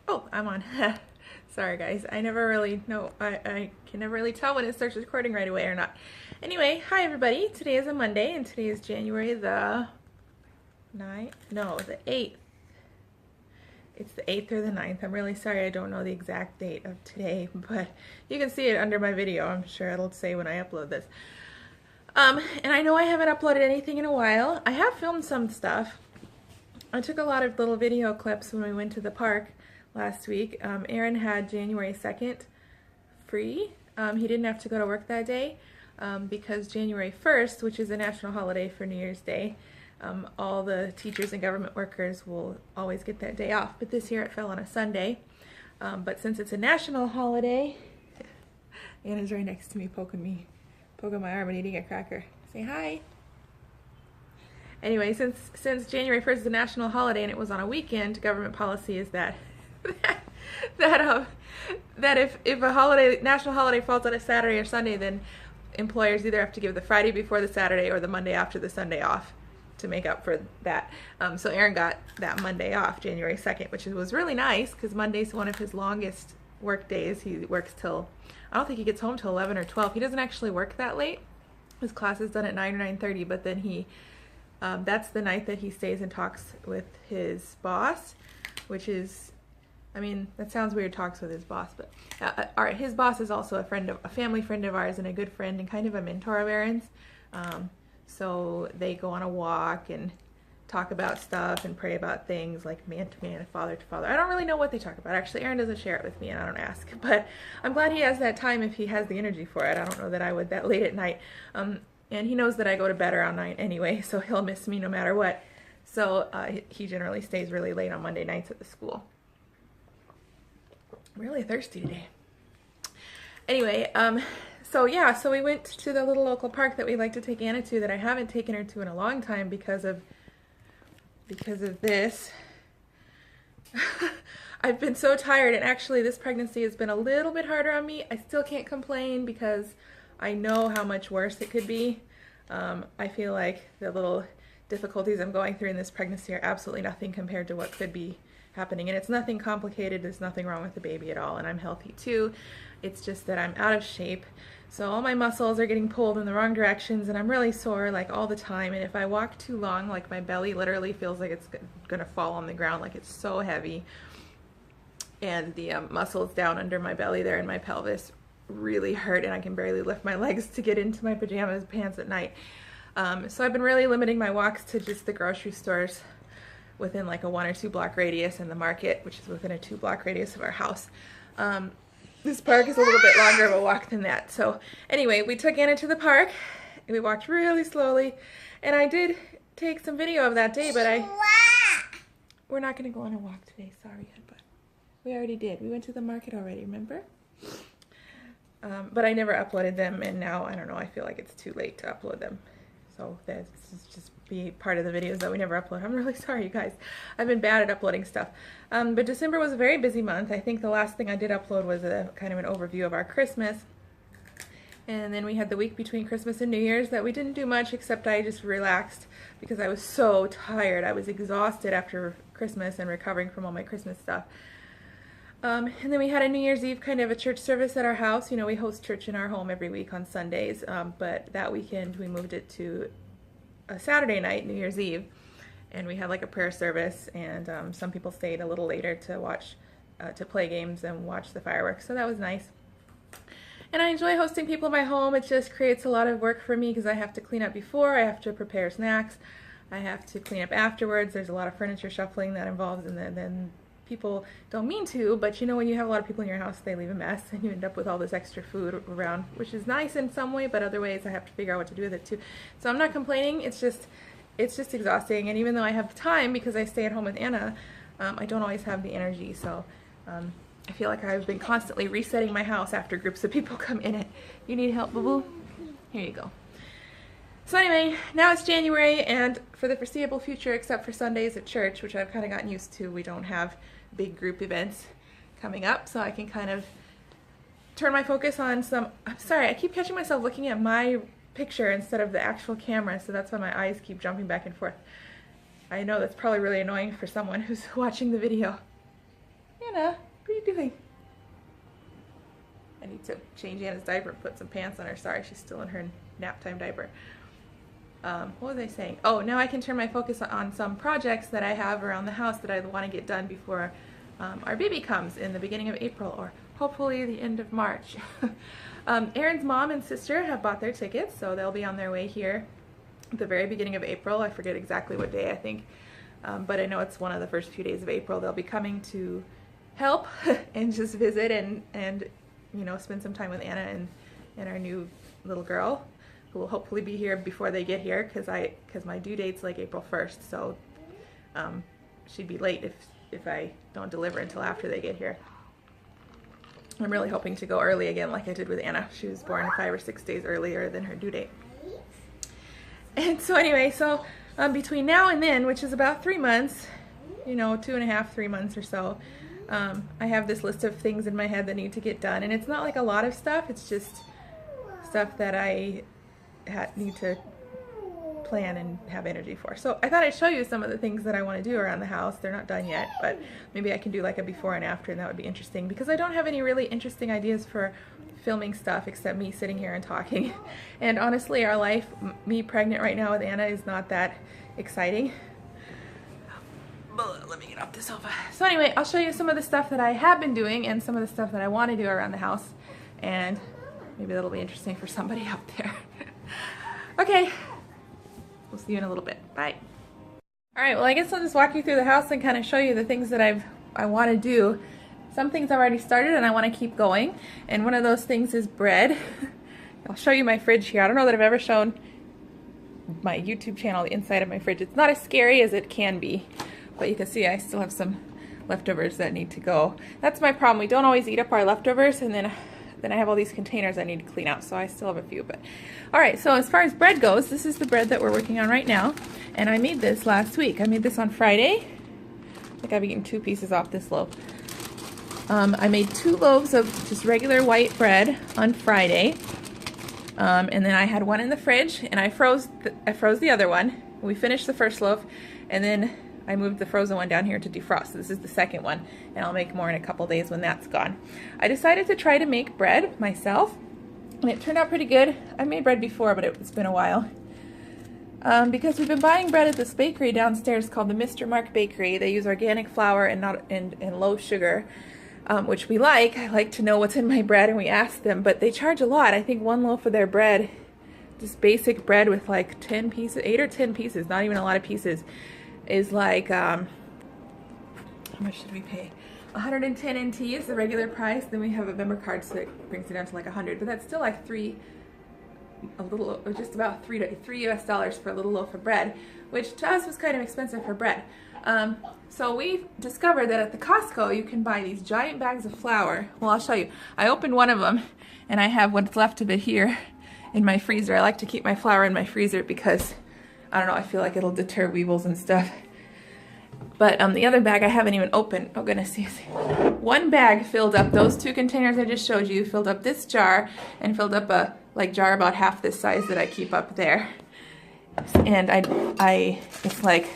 Oh, I'm on. Sorry guys, I never really know, I can never really tell when it starts recording right away or not. Anyway, hi everybody. Today is a Monday and today is January the 9th, no, the 8th. It's the 8th or the 9th. I'm really sorry I don't know the exact date of today, but you can see it under my video. I'm sure it'll say when I upload this. And I know I haven't uploaded anything in a while. I have filmed some stuff. I took a lot of little video clips when we went to the park last week. Aaron had January 2nd free. He didn't have to go to work that day because January 1st, which is a national holiday for New Year's Day, all the teachers and government workers will always get that day off. But this year it fell on a Sunday. But since it's a national holiday, Anna's right next to me poking my arm and eating a cracker. Say hi. Anyway, since January 1st is a national holiday and it was on a weekend, government policy is that that if a national holiday falls on a Saturday or Sunday, then employers either have to give the Friday before the Saturday or the Monday after the Sunday off to make up for that. So Aaron got that Monday off, January 2nd, which was really nice because Monday's one of his longest work days. He works till, I don't think he gets home till 11 or 12. He doesn't actually work that late. His class is done at 9 or 9:30, but then that's the night that he stays and talks with his boss, which is, I mean, that sounds weird, talks with his boss, but his boss is also a family friend of ours and a good friend and kind of a mentor of Aaron's. So they go on a walk and talk about stuff and pray about things like man to man and father to father. I don't really know what they talk about. Actually, Aaron doesn't share it with me and I don't ask, but I'm glad he has that time if he has the energy for it. I don't know that I would that late at night. And he knows that I go to bed around 9 anyway, so he'll miss me no matter what. So he generally stays really late on Monday nights at the school. I'm really thirsty today. Anyway, so we went to the little local park that we like to take Anna to that I haven't taken her to in a long time because of this. I've been so tired, and actually this pregnancy has been a little bit harder on me. I still can't complain because I know how much worse it could be. I feel like the little difficulties I'm going through in this pregnancy are absolutely nothing compared to what could be happening. And it's nothing complicated. There's nothing wrong with the baby at all. And I'm healthy too. It's just that I'm out of shape. So all my muscles are getting pulled in the wrong directions and I'm really sore like all the time. And if I walk too long, like my belly literally feels like it's going to fall on the ground. Like it's so heavy. And the muscles down under my belly there in my pelvis really hurt and I can barely lift my legs to get into my pajamas pants at night. So I've been really limiting my walks to just the grocery stores within like a 1 or 2 block radius and the market, which is within a 2 block radius of our house. This park is a little bit longer of a walk than that. So anyway, we took Anna to the park and we walked really slowly and I did take some video of that day, but we're not going to go on a walk today. Sorry, but we already did. We went to the market already, remember? But I never uploaded them, and now, I don't know, I feel like it's too late to upload them. So this is just be part of the videos that we never upload. I'm really sorry, you guys. I've been bad at uploading stuff. But December was a very busy month. I think the last thing I did upload was a kind of an overview of our Christmas. And then we had the week between Christmas and New Year's that we didn't do much, except I just relaxed because I was so tired. I was exhausted after Christmas and recovering from all my Christmas stuff. And then we had a New Year's Eve kind of a church service at our house. You know, we host church in our home every week on Sundays, but that weekend we moved it to a Saturday night, New Year's Eve, and we had like a prayer service, and some people stayed a little later to watch, to play games and watch the fireworks, so that was nice. And I enjoy hosting people in my home. It just creates a lot of work for me because I have to clean up before, I have to prepare snacks, I have to clean up afterwards. There's a lot of furniture shuffling that involves, and then people don't mean to, but you know, when you have a lot of people in your house, they leave a mess and you end up with all this extra food around, which is nice in some way, but other ways I have to figure out what to do with it too. So I'm not complaining, it's just exhausting. And even though I have time because I stay at home with Anna, I don't always have the energy. So I feel like I've been constantly resetting my house after groups of people come in it. You need help, boo-boo? Here you go. So anyway, now it's January, and for the foreseeable future, except for Sundays at church, which I've kind of gotten used to, we don't have big group events coming up, so I can kind of turn my focus on some, I'm sorry, I keep catching myself looking at my picture instead of the actual camera, so that's why my eyes keep jumping back and forth. I know that's probably really annoying for someone who's watching the video. Anna, what are you doing? I need to change Anna's diaper and put some pants on her. Sorry, she's still in her nap time diaper. What was I saying? Oh, now I can turn my focus on some projects that I have around the house that I want to get done before our baby comes in the beginning of April, or hopefully the end of March. Aaron's mom and sister have bought their tickets, so they'll be on their way here at the very beginning of April. I forget exactly what day, I think, but I know it's one of the first few days of April. They'll be coming to help and just visit and you know, spend some time with Anna and our new little girl, who will hopefully be here before they get here, because my due date's like April 1st, so she'd be late if I don't deliver until after they get here. I'm really hoping to go early again like I did with Anna. She was born 5 or 6 days earlier than her due date. And so anyway, so between now and then, which is about 3 months, you know, 2.5, 3 months or so, I have this list of things in my head that need to get done. And it's not like a lot of stuff, it's just stuff that I need to plan and have energy for. So I thought I'd show you some of the things that I want to do around the house. They're not done yet, but maybe I can do like a before and after, and that would be interesting, because I don't have any really interesting ideas for filming stuff except me sitting here and talking. And honestly, our life, me pregnant right now with Anna, is not that exciting. Let me get off the sofa. So anyway, I'll show you some of the stuff that I have been doing and some of the stuff that I want to do around the house, and maybe that'll be interesting for somebody out there. Okay, we'll see you in a little bit. Bye. Alright, well I guess I'll just walk you through the house and kind of show you the things that I want to do. Some things I've already started and I want to keep going, and one of those things is bread. I'll show you my fridge here. I don't know that I've ever shown my YouTube channel the inside of my fridge. It's not as scary as it can be, but you can see I still have some leftovers that need to go. That's my problem. We don't always eat up our leftovers, and then I have all these containers I need to clean out, so I still have a few. But alright, so as far as bread goes, this is the bread that we're working on right now, and I made this last week. I made this on Friday. I think I've eaten 2 pieces off this loaf. I made 2 loaves of just regular white bread on Friday, and then I had one in the fridge, and I froze the other one. We finished the first loaf, and then I moved the frozen one down here to defrost. So this is the second one, and I'll make more in a couple days when that's gone. I decided to try to make bread myself, and it turned out pretty good. I made bread before, but it's been a while. Because we've been buying bread at this bakery downstairs called the Mr. Mark Bakery. They use organic flour and low sugar, which we like. I like to know what's in my bread, and we ask them, but they charge a lot. I think one loaf of their bread, just basic bread with like 10 pieces, 8 or 10 pieces, not even a lot of pieces, is like, how much should we pay? 110 NT is the regular price. Then we have a member card, so it brings it down to like 100, but that's still like just about $3 US for a little loaf of bread, which to us was kind of expensive for bread. So we discovered that at the Costco you can buy these giant bags of flour. Well, I'll show you. I opened one of them, and I have what's left of it here in my freezer. I like to keep my flour in my freezer because, I don't know, I feel like it'll deter weevils and stuff. But the other bag I haven't even opened. Oh goodness, one bag filled up those 2 containers I just showed you, filled up this jar, and filled up a jar about half this size that I keep up there. And it's like,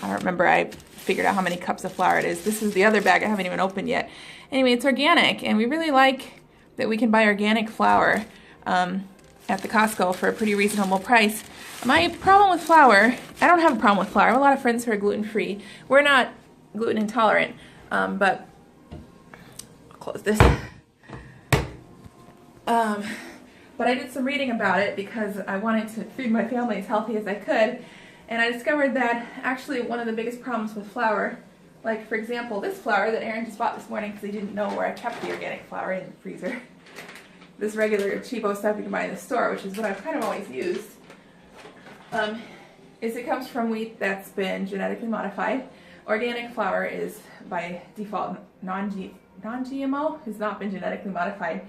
I don't remember, I figured out how many cups of flour it is. This is the other bag I haven't even opened yet. Anyway, it's organic, and we really like that we can buy organic flour at the Costco for a pretty reasonable price. My problem with flour, I don't have a problem with flour. I have a lot of friends who are gluten-free. We're not gluten intolerant, but I'll close this. But I did some reading about it because I wanted to feed my family as healthy as I could, and I discovered that actually one of the biggest problems with flour, like for example this flour that Aaron just bought this morning because he didn't know where I kept the organic flour in the freezer. This regular cheapo stuff you can buy in the store, which is what I've kind of always used, is it comes from wheat that's been genetically modified. Organic flour is by default non-GMO, has not been genetically modified.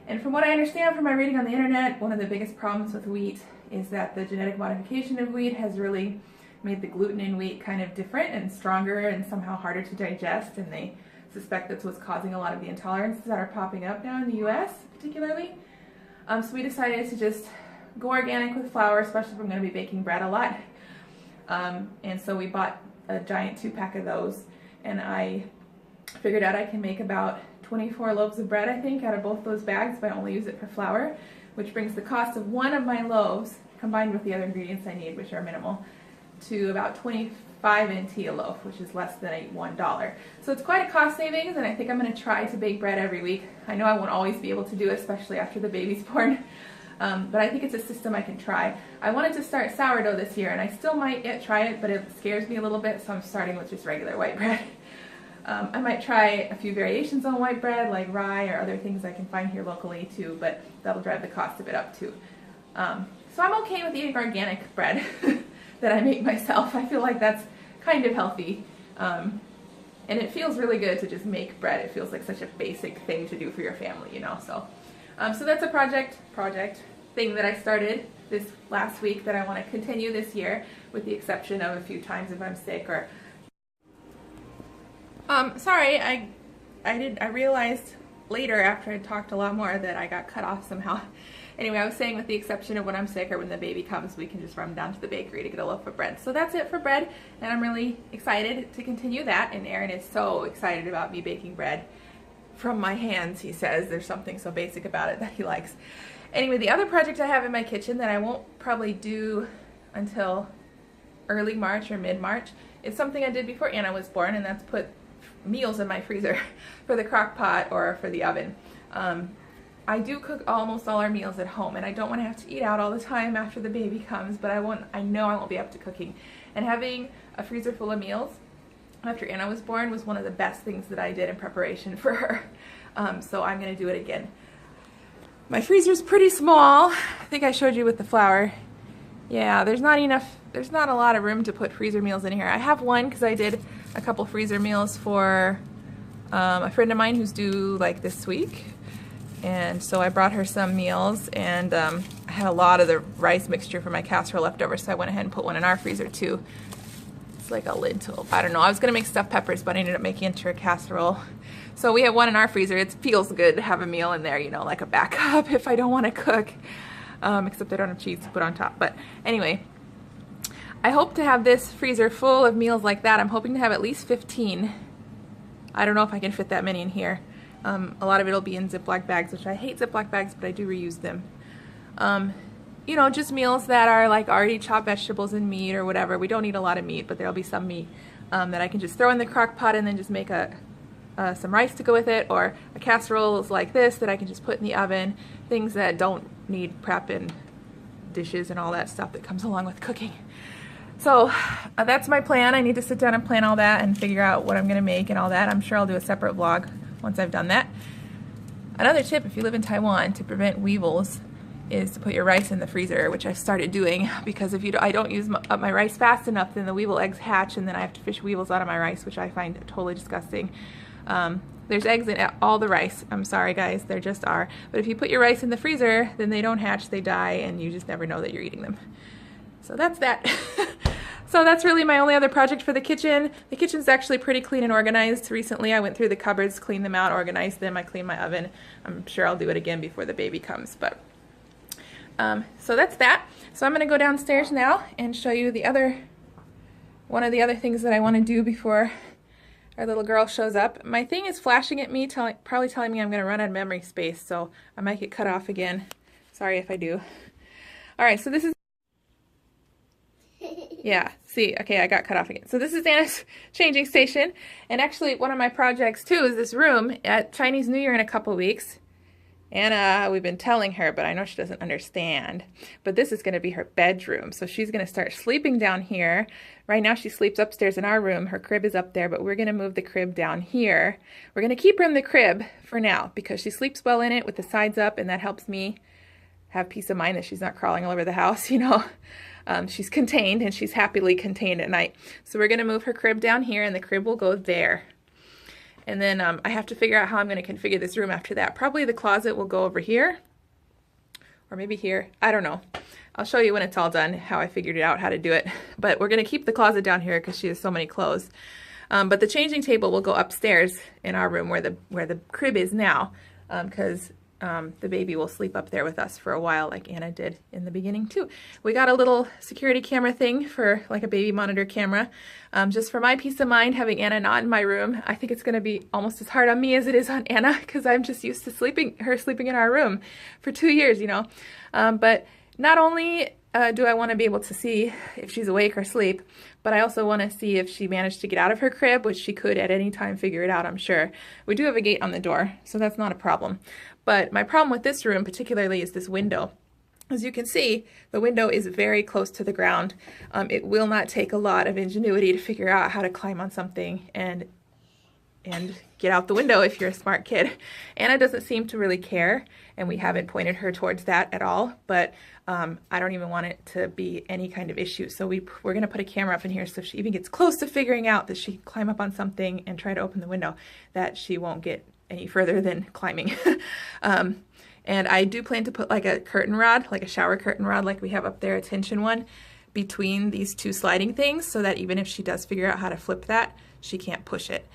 And from what I understand from my reading on the internet, one of the biggest problems with wheat is that the genetic modification of wheat has really made the gluten in wheat kind of different and stronger and somehow harder to digest, and they suspect that's what's causing a lot of the intolerances that are popping up now in the US particularly. So we decided to just go organic with flour, especially if I'm going to be baking bread a lot. And so we bought a giant 2-pack of those, and I figured out I can make about 24 loaves of bread, I think, out of both those bags if I only use it for flour, which brings the cost of one of my loaves, combined with the other ingredients I need, which are minimal, to about 25 NT a loaf, which is less than $1. So it's quite a cost savings, and I think I'm going to try to bake bread every week. I know I won't always be able to do it, especially after the baby's born, but I think it's a system I can try. I wanted to start sourdough this year, and I still might yet try it, but it scares me a little bit, so I'm starting with just regular white bread. I might try a few variations on white bread, like rye or other things I can find here locally too, but that'll drive the cost of it up too. So I'm okay with eating organic bread that I make myself. I feel like that's kind of healthy, and it feels really good to just make bread. It feels like such a basic thing to do for your family, you know. So that's a project thing that I started this last week that I want to continue this year, with the exception of a few times if I'm sick or. Sorry, I realized later after I talked a lot more that I got cut off somehow. Anyway, I was saying with the exception of when I'm sick or when the baby comes, we can just run down to the bakery to get a loaf of bread. So that's it for bread, and I'm really excited to continue that, and Aaron is so excited about me baking bread from my hands. He says there's something so basic about it that he likes. Anyway, the other project I have in my kitchen that I won't probably do until early March or mid-March is something I did before Anna was born, and that's put meals in my freezer for the crock pot or for the oven. I do cook almost all our meals at home, and I don't want to have to eat out all the time after the baby comes, but I know I won't be up to cooking. And having a freezer full of meals after Anna was born was one of the best things that I did in preparation for her. So I'm going to do it again. My freezer's pretty small. I think I showed you with the flour. Yeah, there's not a lot of room to put freezer meals in here. I have one because I did a couple freezer meals for a friend of mine who's due like this week. And so I brought her some meals, and I had a lot of the rice mixture for my casserole left over, so I went ahead and put one in our freezer too. It's like a lentil. I don't know. I was going to make stuffed peppers, but I ended up making it into a casserole. So we have one in our freezer. It feels good to have a meal in there, you know, like a backup if I don't want to cook. Except I don't have cheese to put on top. But anyway, I hope to have this freezer full of meals like that. I'm hoping to have at least 15. I don't know if I can fit that many in here. A lot of it will be in Ziploc bags, which I hate Ziploc bags, but I do reuse them. You know, just meals that are like already chopped vegetables and meat or whatever. We don't eat a lot of meat, but there'll be some meat that I can just throw in the crock pot and then just make some rice to go with it, or a casserole like this that I can just put in the oven. Things that don't need prep and dishes and all that stuff that comes along with cooking. So that's my plan. I need to sit down and plan all that and figure out what I'm going to make and all that. I'm sure I'll do a separate vlog once I've done that. Another tip if you live in Taiwan to prevent weevils is to put your rice in the freezer, which I've started doing, because if I don't use up my rice fast enough, then the weevil eggs hatch and then I have to fish weevils out of my rice, which I find totally disgusting. There's eggs in all the rice. I'm sorry guys, there just are. But if you put your rice in the freezer, then they don't hatch, they die, and you just never know that you're eating them. So that's that. So that's really my only other project for the kitchen. The kitchen's actually pretty clean and organized. Recently I went through the cupboards, cleaned them out, organized them. I cleaned my oven. I'm sure I'll do it again before the baby comes. But so that's that. So I'm going to go downstairs now and show you one of the other things that I want to do before our little girl shows up. My thing is flashing at me, probably telling me I'm going to run out of memory space, so I might get cut off again. Sorry if I do. Alright, so this is... Yeah, see, okay, I got cut off again. So this is Anna's changing station, and actually one of my projects too is this room at Chinese New Year in a couple weeks. Anna, we've been telling her, but I know she doesn't understand. But this is going to be her bedroom, so she's going to start sleeping down here. Right now she sleeps upstairs in our room. Her crib is up there, but we're going to move the crib down here. We're going to keep her in the crib for now because she sleeps well in it with the sides up, and that helps me have peace of mind that she's not crawling all over the house, you know. She's contained, and she's happily contained at night. So we're going to move her crib down here, and the crib will go there. And then I have to figure out how I'm going to configure this room after that. Probably the closet will go over here, or maybe here. I don't know. I'll show you when it's all done how I figured it out, how to do it. But we're going to keep the closet down here because she has so many clothes. But the changing table will go upstairs in our room where the crib is now, because the baby will sleep up there with us for a while, like Anna did in the beginning too. We got a little security camera thing for like a baby monitor camera, just for my peace of mind, having Anna not in my room. I think it's going to be almost as hard on me as it is on Anna, because I'm just used to her sleeping in our room for 2 years, you know. But not only do I want to be able to see if she's awake or asleep, but I also want to see if she managed to get out of her crib, which she could at any time figure it out, I'm sure. We do have a gate on the door, so that's not a problem. But my problem with this room particularly is this window. As you can see, the window is very close to the ground. It will not take a lot of ingenuity to figure out how to climb on something and get out the window if you're a smart kid. Anna doesn't seem to really care, and we haven't pointed her towards that at all, but I don't even want it to be any kind of issue. So we're going to put a camera up in here, so if she even gets close to figuring out that she can climb up on something and try to open the window, that she won't get any further than climbing. And I do plan to put like a curtain rod, like a shower curtain rod like we have up there, a tension one, between these two sliding things, so that even if she does figure out how to flip that, she can't push it.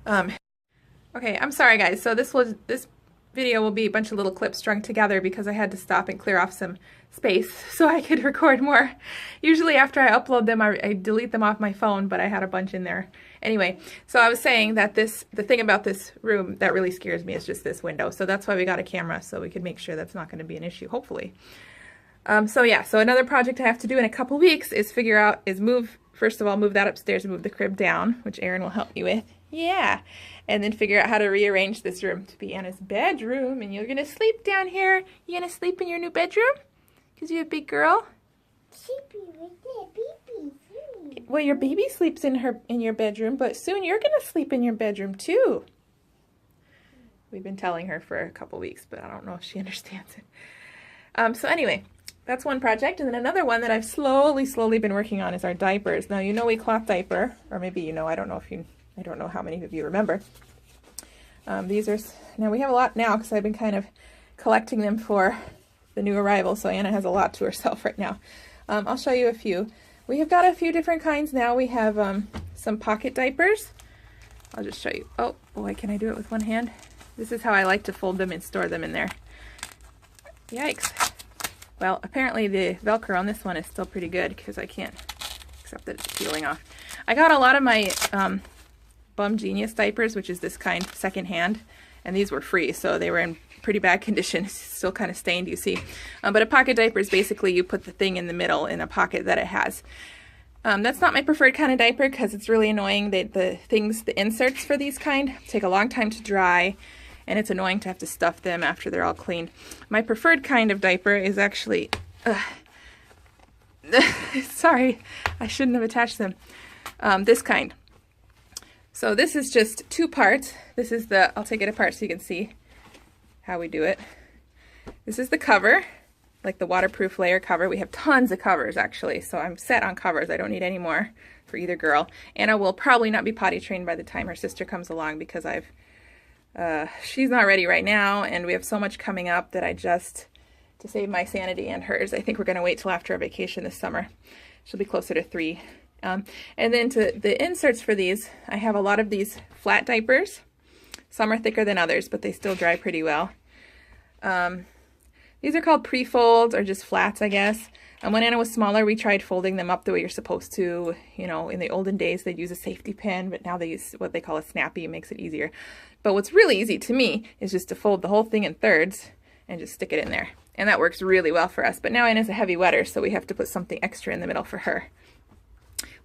Okay, I'm sorry guys, so this video will be a bunch of little clips strung together because I had to stop and clear off some space so I could record more. Usually after I upload them, I delete them off my phone, but I had a bunch in there. Anyway, so I was saying that the thing about this room that really scares me is just this window. So that's why we got a camera, so we could make sure that's not going to be an issue, hopefully. So yeah, so another project I have to do in a couple weeks is first of all, move that upstairs and move the crib down, which Erin will help me with. Yeah. And then figure out how to rearrange this room to be Anna's bedroom. And you're going to sleep down here. You're going to sleep in your new bedroom? Because you're a big girl? Sleepy right there, baby. Well, your baby sleeps in your bedroom, but soon you're going to sleep in your bedroom too. We've been telling her for a couple weeks, but I don't know if she understands it. So anyway, that's one project. And then another one that I've slowly been working on is our diapers. Now, you know we cloth diaper, or maybe you know, I don't know how many of you remember. Now we have a lot now because I've been kind of collecting them for the new arrival, so Anna has a lot to herself right now. I'll show you a few. We have got a few different kinds now. We have some pocket diapers. I'll just show you. Oh boy, can I do it with one hand? This is how I like to fold them and store them in there. Yikes. Well, apparently the Velcro on this one is still pretty good because I can't accept that it's peeling off. I got a lot of my Bum Genius diapers, which is this kind, secondhand, and these were free, so they were in pretty bad condition. It's still kind of stained, you see. But a pocket diaper is basically you put the thing in the middle in a pocket that it has. That's not my preferred kind of diaper because it's really annoying. The inserts for these kind take a long time to dry, and it's annoying to have to stuff them after they're all cleaned. My preferred kind of diaper is actually, sorry, I shouldn't have attached them. This kind. So this is just 2 parts. This is I'll take it apart so you can see how we do it. This is the cover, like the waterproof layer cover. We have tons of covers actually, so I'm set on covers. I don't need any more for either girl. Anna will probably not be potty trained by the time her sister comes along because she's not ready right now, and we have so much coming up that to save my sanity and hers, I think we're going to wait till after our vacation this summer. She'll be closer to 3. And then to the inserts for these, I have a lot of these flat diapers. Some are thicker than others, but they still dry pretty well. These are called pre-folds, or just flats, I guess. And when Anna was smaller, we tried folding them up the way you're supposed to. You know, in the olden days, they'd use a safety pin, but now they use what they call a snappy. It makes it easier. But what's really easy to me is just to fold the whole thing in thirds and just stick it in there. And that works really well for us. But now Anna's a heavy wetter, so we have to put something extra in the middle for her.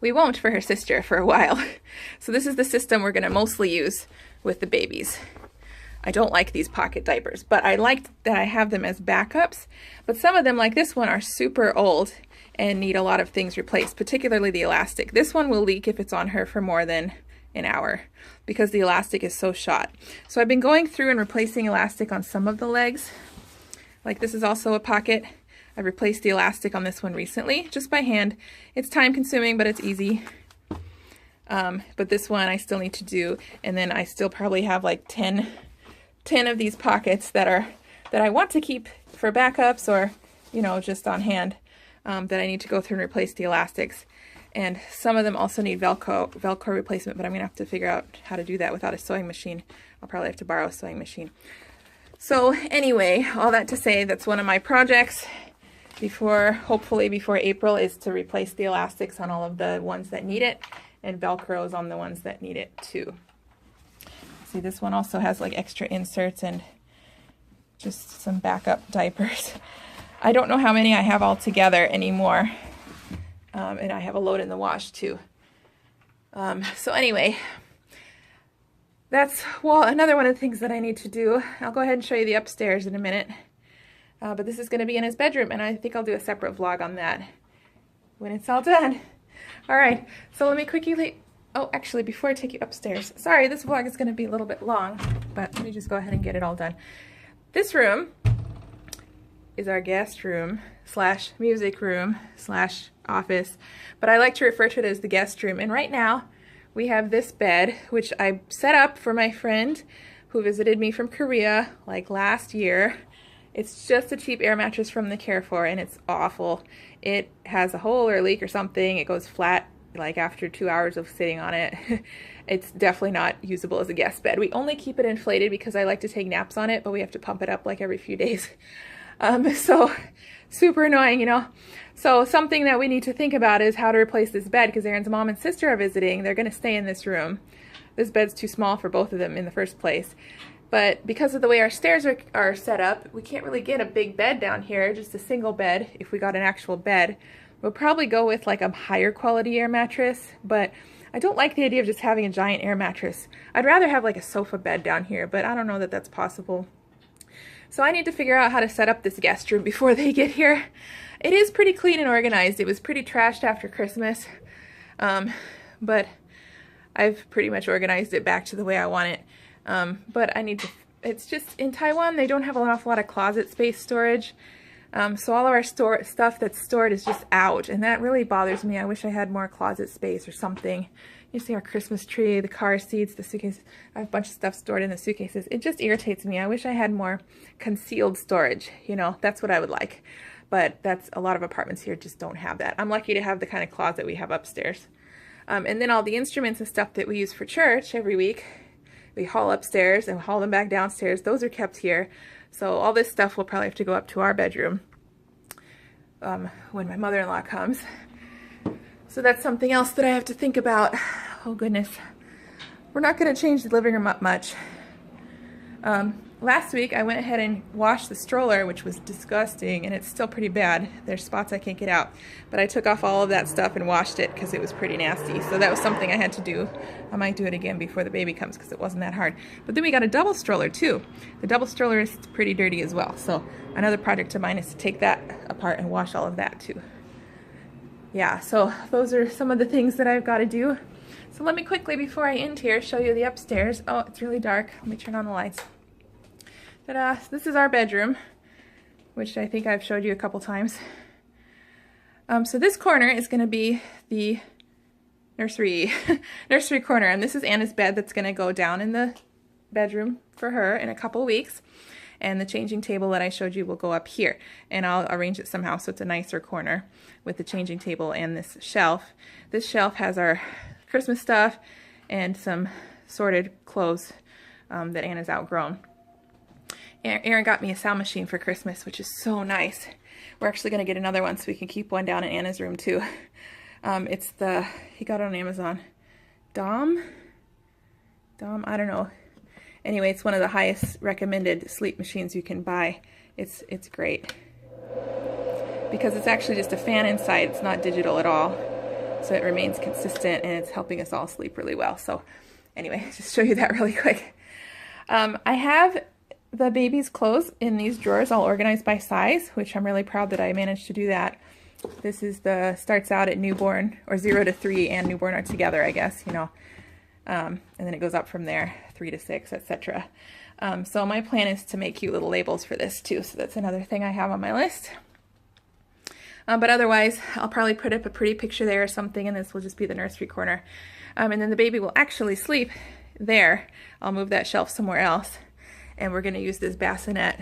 We won't for her sister for a while. So this is the system we're going to mostly use with the babies. I don't like these pocket diapers, but I like that I have them as backups. But some of them, like this one, are super old and need a lot of things replaced, particularly the elastic. This one will leak if it's on her for more than an hour because the elastic is so shot. So I've been going through and replacing elastic on some of the legs. Like this is also a pocket. I replaced the elastic on this one recently, just by hand. It's time consuming, but it's easy. But this one I still need to do, and then I still probably have like 10 of these pockets that I want to keep for backups or, you know, just on hand, that I need to go through and replace the elastics. And some of them also need Velcro replacement, but I'm gonna have to figure out how to do that without a sewing machine. I'll probably have to borrow a sewing machine. So anyway, all that to say, that's one of my projects hopefully before April, is to replace the elastics on all of the ones that need it and Velcros on the ones that need it too. See, this one also has like extra inserts and just some backup diapers. I don't know how many I have all together anymore. And I have a load in the wash too. So anyway, that's, well, another one of the things that I need to do. I'll go ahead and show you the upstairs in a minute. But this is going to be in his bedroom, and I think I'll do a separate vlog on that when it's all done. All right, so let me quickly, oh, actually, before I take you upstairs, sorry, this vlog is going to be a little bit long, but let me just go ahead and get it all done. This room is our guest room slash music room slash office, but I like to refer to it as the guest room. And right now, we have this bed, which I set up for my friend who visited me from Korea like last year. It's just a cheap air mattress from the Care4, and it's awful. It has a hole or a leak or something. It goes flat like after 2 hours of sitting on it. It's definitely not usable as a guest bed. We only keep it inflated because I like to take naps on it, but we have to pump it up like every few days. So super annoying, you know. So something that we need to think about is how to replace this bed, because Aaron's mom and sister are visiting. They're going to stay in this room. This bed's too small for both of them in the first place. But because of the way our stairs are set up, we can't really get a big bed down here, just a single bed. If we got an actual bed, we'll probably go with like a higher quality air mattress, but I don't like the idea of just having a giant air mattress. I'd rather have like a sofa bed down here, but I don't know that that's possible. So I need to figure out how to set up this guest room before they get here. It is pretty clean and organized. It was pretty trashed after Christmas, but I've pretty much organized it back to the way I want it. But I need to, it's just, in Taiwan, they don't have an awful lot of closet space storage. So all of our stuff that's stored is just out, and that really bothers me. I wish I had more closet space or something. You see our Christmas tree, the car seats, the suitcases. I have a bunch of stuff stored in the suitcases. It just irritates me. I wish I had more concealed storage. You know, that's what I would like. But that's, a lot of apartments here just don't have that. I'm lucky to have the kind of closet we have upstairs. And then all the instruments and stuff that we use for church every week, we haul upstairs and haul them back downstairs. Those are kept here. So all this stuff will probably have to go up to our bedroom when my mother-in-law comes. So that's something else that I have to think about. Oh goodness. We're not going to change the living room up much. Last week I went ahead and washed the stroller, which was disgusting, and it's still pretty bad. There's spots I can't get out. But I took off all of that stuff and washed it because it was pretty nasty. So that was something I had to do. I might do it again before the baby comes because it wasn't that hard. But then we got a double stroller too. The double stroller is pretty dirty as well. So another project of mine is to take that apart and wash all of that too. Yeah, so those are some of the things that I've got to do. So let me quickly, before I end here, show you the upstairs. Oh, it's really dark. Let me turn on the lights. Ta-da! So this is our bedroom, which I think I've showed you a couple times. So this corner is going to be the nursery corner, and this is Anna's bed that's going to go down in the bedroom for her in a couple weeks. And the changing table that I showed you will go up here, and I'll arrange it somehow so it's a nicer corner with the changing table and this shelf. This shelf has our Christmas stuff and some sorted clothes that Anna's outgrown. Aaron got me a sound machine for Christmas, which is so nice. We're actually going to get another one so we can keep one down in Anna's room too. It's he got it on Amazon. Dom, I don't know. Anyway, it's one of the highest recommended sleep machines you can buy. It's great. Because it's actually just a fan inside, it's not digital at all. So it remains consistent, and it's helping us all sleep really well. So anyway, just show you that really quick. I have the baby's clothes in these drawers all organized by size, which I'm really proud that I managed to do that. This is starts out at newborn, or 0 to 3 and newborn are together, I guess, you know. And then it goes up from there, 3 to 6, etc. So my plan is to make cute little labels for this too, so that's another thing I have on my list. But otherwise, I'll probably put up a pretty picture there or something, and this will just be the nursery corner. And then the baby will actually sleep there. I'll move that shelf somewhere else, and we're going to use this bassinet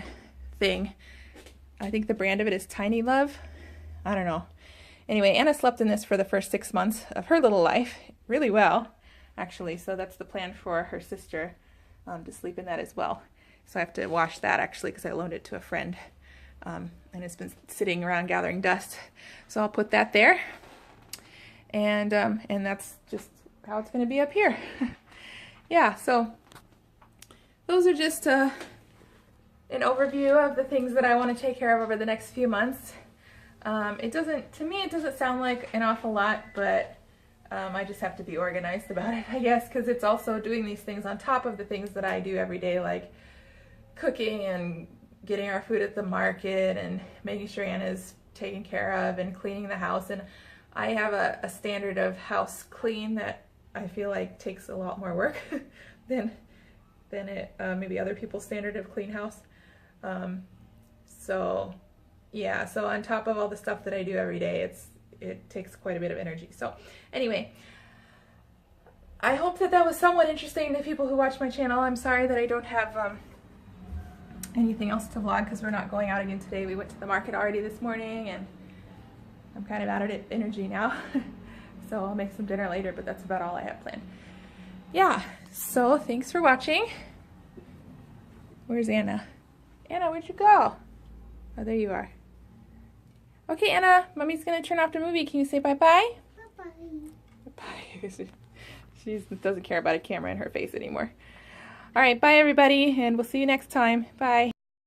thing. I think the brand of it is Tiny Love. I don't know. Anyway, Anna slept in this for the first 6 months of her little life really well, actually, so that's the plan for her sister, to sleep in that as well. So I have to wash that actually because I loaned it to a friend. And it's been sitting around gathering dust. So I'll put that there. And that's just how it's going to be up here. Yeah, so those are just an overview of the things that I want to take care of over the next few months. To me, it doesn't sound like an awful lot, but I just have to be organized about it, I guess, because it's also doing these things on top of the things that I do every day, like cooking and getting our food at the market and making sure Anna's taken care of and cleaning the house. And I have a standard of house clean that I feel like takes a lot more work than maybe other people's standard of clean house. So yeah, so on top of all the stuff that I do every day, it takes quite a bit of energy. So anyway, I hope that was somewhat interesting to people who watch my channel. I'm sorry that I don't have anything else to vlog because we're not going out again today. We went to the market already this morning and I'm kind of out of energy now. So I'll make some dinner later, but that's about all I have planned. Yeah, so thanks for watching. Where's Anna? Anna, where'd you go? Oh, there you are. Okay, Anna, Mommy's gonna turn off the movie. Can you say bye-bye? Bye-bye. Bye. She doesn't care about a camera in her face anymore. All right, bye everybody, and we'll see you next time. Bye.